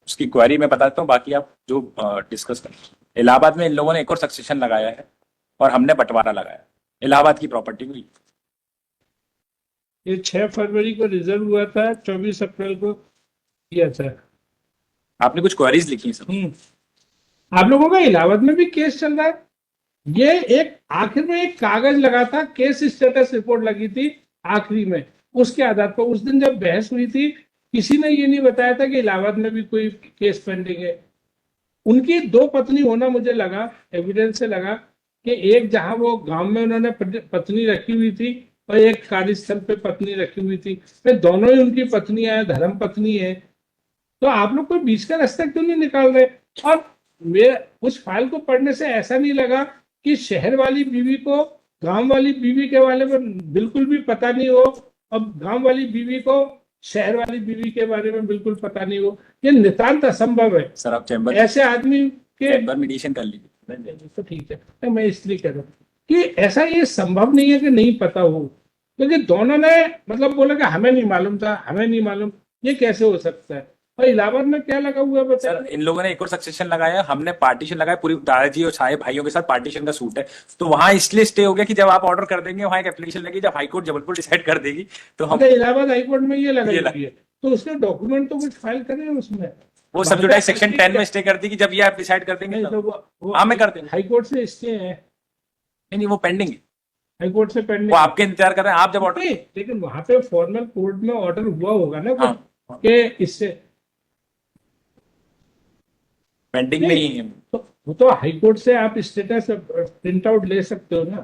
उसकी क्वेरी मैं बताता हूँ, बाकी आप जो डिस्कस करें। इलाहाबाद में इन लोगों ने एक और सक्सेशन लगाया है और हमने बंटवारा लगाया। इलाहाबाद की प्रॉपर्टी हुई। ये 6 फरवरी को रिजर्व हुआ था, 24 अप्रैल को किया था। आपने कुछ क्वेरीज लिखी सर? आप लोगों का इलाहाबाद में भी केस चल रहा है। ये एक आखिर में एक कागज लगा था, केस स्टेटस रिपोर्ट लगी थी आखिरी में। उसके आधार पर उस दिन जब बहस हुई थी, किसी ने ये नहीं बताया था कि इलाहाबाद में भी कोई केस पेंडिंग है। उनकी 2 पत्नी होना मुझे लगा, एविडेंस से लगा कि एक जहां वो गांव में उन्होंने पत्नी रखी हुई थी और एक कार्यस्थल पे पत्नी रखी हुई थी। फिर दोनों ही उनकी पत्नियां हैं, धर्म पत्नी है। तो आप लोग कोई बीच का रास्ता क्यों नहीं निकाल रहे? और मेरे उस फाइल को पढ़ने से ऐसा नहीं लगा कि शहर वाली बीवी को गांव वाली बीवी के बारे में बिल्कुल भी पता नहीं हो, और गांव वाली बीवी को शहर वाली बीवी के बारे में बिल्कुल पता नहीं हो। ये नितांत असंभव है सर आप चैम्बर ऐसे आदमी के। चैम्बर मीडिएशन कर लीजिए। तो ठीक है, तो मैं इसलिए कह रहा हूँ कि ऐसा ये संभव नहीं है कि नहीं पता हो, क्योंकि दोनों ने मतलब बोला कि हमें नहीं मालूम था, हमें नहीं मालूम। ये कैसे हो सकता है? और इलाहाबाद में क्या लगा हुआ है सर बताइए? इन लोगों ने एक और सक्सेशन लगाया, हमने पार्टीशन लगाया, पूरी दादाजी और छाए भाइयों के साथ पार्टीशन का सूट है। तो वहां इसलिए स्टे हो गया कि जब आप ऑर्डर कर देंगे वहां एक एप्लीकेशन लगी, जब हाईकोर्ट जबलपुर डिसाइड कर देगी तो हम अच्छा, इलाहाबाद हाईकोर्ट में ये लगा ये हुई है, तो उसके डॉक्यूमेंट तो कुछ फाइल करें उसमें। वो सब्जुडाइज सेक्शन 10 में स्टे कर दी कि जब ये आप डिसाइड कर देंगे नहीं तब। तो वो हाँ मैं कर देंगे। हाईकोर्ट से स्टे है, नहीं वो पेंडिंग है, हाईकोर्ट से पेंडिंग। वो आपके इंतजार कर रहे हैं। आप जब ऑर्डर लेकिन वहां पे फॉर्मल कोर्ट में ऑर्डर हुआ होगा ना हाँ, कुछ कि इससे पेंडिंग में ही है। तो वो तो हाईकोर्ट से आप स्टेटस प्रिंट आउट ले सकते हो ना।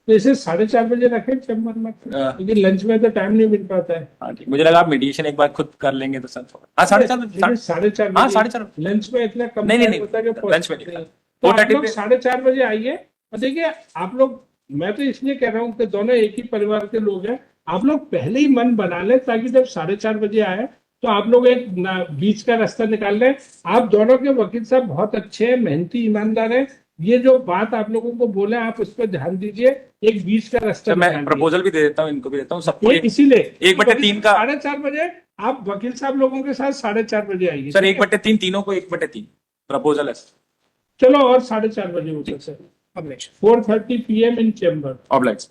तो इसे 4:30 बजे रखें चैम्बर में, क्योंकि लंच में तो टाइम नहीं मिल पाता है। हाँ ठीक, मुझे लगा आप मीडिएशन एक बार खुद कर लेंगे तो सर। हाँ 4:30 लेकिन 4:30 हाँ बजे 4:30 लंच में इतना कम नहीं, नहीं, टाइम होता है कि लंच में पहुंचते नहीं। हैं। तो आप 4:30 लोग पे 4:30 बजे आइए। और देखिए आप लोग, मैं तो इसलिए कह रहा हूँ कि दोनों एक ही परिवार के लोग हैं। आप लोग पहले ही मन बना लें ताकि जब 4:30 बजे आए तो आप लोग एक बीच का रास्ता निकाल लें। आप दोनों के वकील साहब बहुत अच्छे हैं, मेहनती, ईमानदार हैं। ये जो बात आप लोगों को बोले आप उस पर ध्यान दीजिए, एक बीच का रास्ता मैं निकालिए। प्रपोजल भी दे देता हूँ, इनको भी देता हूँ, सबको इसीलिए 1/3 का 4:30 बजे आप वकील साहब लोगों के साथ 4:30 बजे आइए सर। 1/3 तीनों को 1/3 प्रपोजल है। चलो, और 4:30 बजे हो सकता है। 4:30 PM इन चैम्बर। ऑब्लाइट्स